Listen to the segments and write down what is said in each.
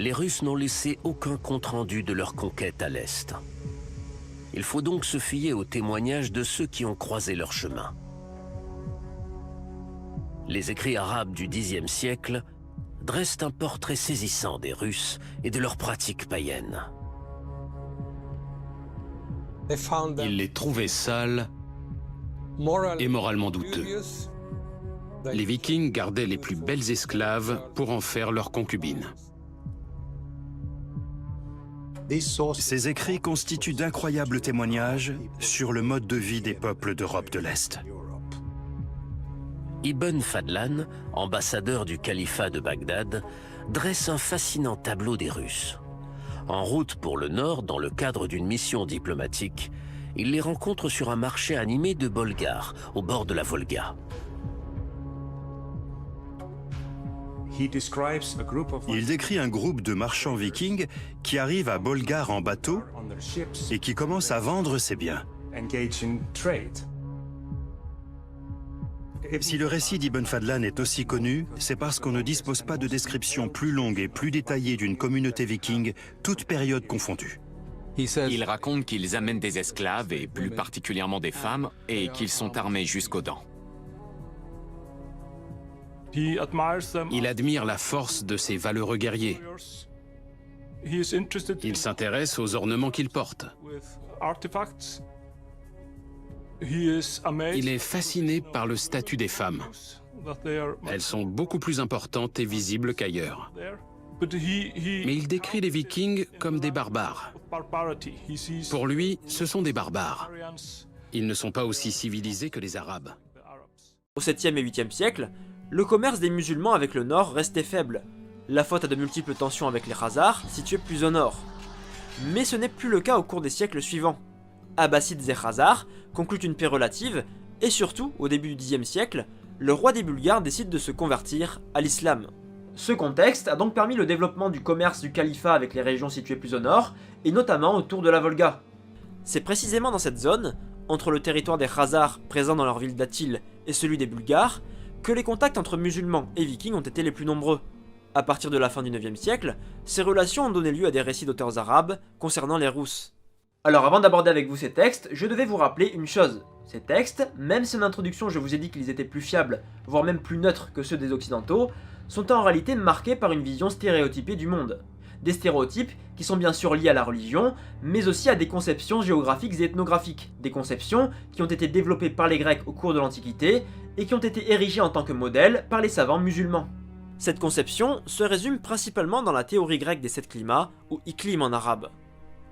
les Russes n'ont laissé aucun compte-rendu de leur conquête à l'Est. Il faut donc se fier aux témoignages de ceux qui ont croisé leur chemin. Les écrits arabes du Xe siècle dressent un portrait saisissant des Russes et de leurs pratiques païennes. Ils les trouvaient sales et moralement douteux. Les Vikings gardaient les plus belles esclaves pour en faire leurs concubines. Ces écrits constituent d'incroyables témoignages sur le mode de vie des peuples d'Europe de l'Est. Ibn Fadlan, ambassadeur du califat de Bagdad, dresse un fascinant tableau des Russes. En route pour le nord, dans le cadre d'une mission diplomatique, il les rencontre sur un marché animé de Bolgares, au bord de la Volga. Il décrit un groupe de marchands vikings qui arrivent à Bolgar en bateau et qui commencent à vendre ses biens. Si le récit d'Ibn Fadlan est aussi connu, c'est parce qu'on ne dispose pas de description plus longue et plus détaillée d'une communauté viking, toute période confondue. Il raconte qu'ils amènent des esclaves, et plus particulièrement des femmes, et qu'ils sont armés jusqu'aux dents. Il admire la force de ces valeureux guerriers. Il s'intéresse aux ornements qu'ils portent. Il est fasciné par le statut des femmes. Elles sont beaucoup plus importantes et visibles qu'ailleurs. Mais il décrit les Vikings comme des barbares. Pour lui, ce sont des barbares. Ils ne sont pas aussi civilisés que les Arabes. Au 7e et 8e siècle, le commerce des musulmans avec le nord restait faible, la faute à de multiples tensions avec les Khazars, situés plus au nord. Mais ce n'est plus le cas au cours des siècles suivants. Abbassides et Khazars concluent une paix relative, et surtout, au début du Xe siècle, le roi des Bulgares décide de se convertir à l'islam. Ce contexte a donc permis le développement du commerce du califat avec les régions situées plus au nord, et notamment autour de la Volga. C'est précisément dans cette zone, entre le territoire des Khazars présent dans leur ville d'Atil et celui des Bulgares, que les contacts entre musulmans et vikings ont été les plus nombreux. À partir de la fin du 9e siècle, ces relations ont donné lieu à des récits d'auteurs arabes concernant les Rousses. Alors avant d'aborder avec vous ces textes, je devais vous rappeler une chose. Ces textes, même si en introduction je vous ai dit qu'ils étaient plus fiables, voire même plus neutres que ceux des occidentaux, sont en réalité marqués par une vision stéréotypée du monde. Des stéréotypes qui sont bien sûr liés à la religion, mais aussi à des conceptions géographiques et ethnographiques, des conceptions qui ont été développées par les Grecs au cours de l'Antiquité et qui ont été érigées en tant que modèles par les savants musulmans. Cette conception se résume principalement dans la théorie grecque des 7 climats, ou iklim en arabe.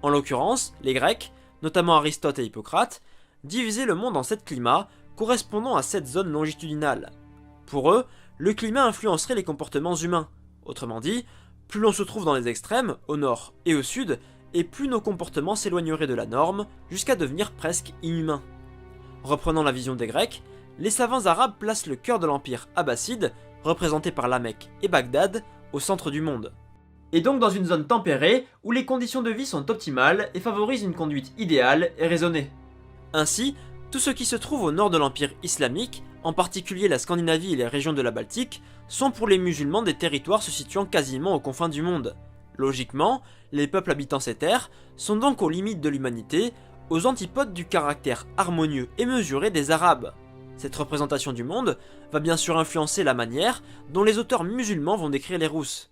En l'occurrence, les Grecs, notamment Aristote et Hippocrate, divisaient le monde en 7 climats correspondant à 7 zones longitudinales. Pour eux, le climat influencerait les comportements humains. Autrement dit, plus l'on se trouve dans les extrêmes, au nord et au sud, et plus nos comportements s'éloigneraient de la norme, jusqu'à devenir presque inhumains. Reprenant la vision des Grecs, les savants arabes placent le cœur de l'empire abbasside, représenté par la Mecque et Bagdad, au centre du monde. Et donc dans une zone tempérée, où les conditions de vie sont optimales et favorisent une conduite idéale et raisonnée. Ainsi, tout ce qui se trouve au nord de l'empire islamique, en particulier la Scandinavie et les régions de la Baltique, sont pour les musulmans des territoires se situant quasiment aux confins du monde. Logiquement, les peuples habitant ces terres sont donc aux limites de l'humanité, aux antipodes du caractère harmonieux et mesuré des Arabes. Cette représentation du monde va bien sûr influencer la manière dont les auteurs musulmans vont décrire les Rousses.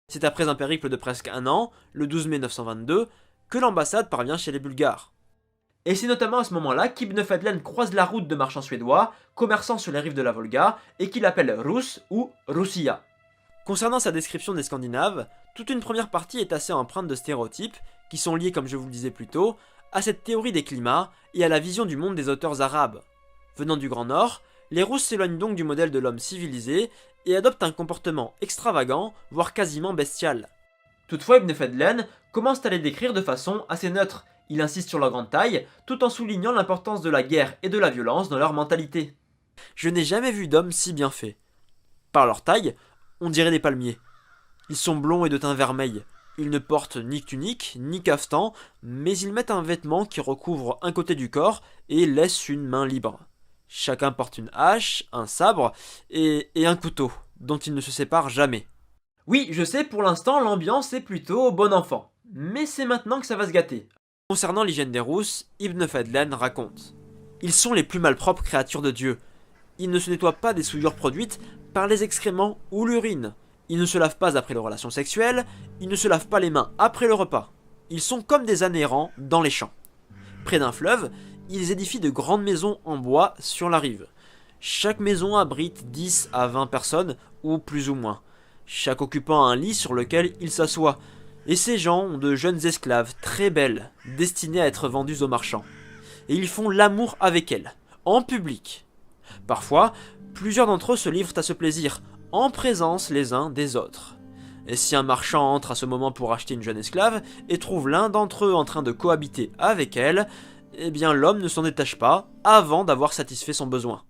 C'est après un périple de presque un an, le 12 mai 922, que l'ambassade parvient chez les Bulgares. Et c'est notamment à ce moment-là qu'Ibn Fadlan croise la route de marchands suédois, commerçant sur les rives de la Volga, et qu'il appelle Rus ou Russia. Concernant sa description des Scandinaves, toute une première partie est assez empreinte de stéréotypes, qui sont liés, comme je vous le disais plus tôt, à cette théorie des climats et à la vision du monde des auteurs arabes. Venant du Grand Nord, les Rousses s'éloignent donc du modèle de l'homme civilisé et adoptent un comportement extravagant, voire quasiment bestial. Toutefois, Ibn Fadlan commence à les décrire de façon assez neutre. Il insiste sur leur grande taille, tout en soulignant l'importance de la guerre et de la violence dans leur mentalité. Je n'ai jamais vu d'hommes si bien faits. Par leur taille, on dirait des palmiers. Ils sont blonds et de teint vermeil. Ils ne portent ni tunique, ni cafetan, mais ils mettent un vêtement qui recouvre un côté du corps et laisse une main libre. Chacun porte une hache, un sabre et un couteau, dont ils ne se séparent jamais. Oui, je sais, pour l'instant, l'ambiance est plutôt bon enfant. Mais c'est maintenant que ça va se gâter. Concernant l'hygiène des rousses, Ibn Fadlan raconte: ils sont les plus malpropres créatures de Dieu. Ils ne se nettoient pas des souillures produites par les excréments ou l'urine. Ils ne se lavent pas après les relations sexuelles, ils ne se lavent pas les mains après le repas. Ils sont comme des ânes errants dans les champs. Près d'un fleuve, ils édifient de grandes maisons en bois sur la rive. Chaque maison abrite 10 à 20 personnes, ou plus ou moins. Chaque occupant a un lit sur lequel il s'assoit, et ces gens ont de jeunes esclaves très belles, destinées à être vendues aux marchands. Et ils font l'amour avec elles, en public. Parfois, plusieurs d'entre eux se livrent à ce plaisir, en présence les uns des autres. Et si un marchand entre à ce moment pour acheter une jeune esclave, et trouve l'un d'entre eux en train de cohabiter avec elle, eh bien l'homme ne s'en détache pas avant d'avoir satisfait son besoin.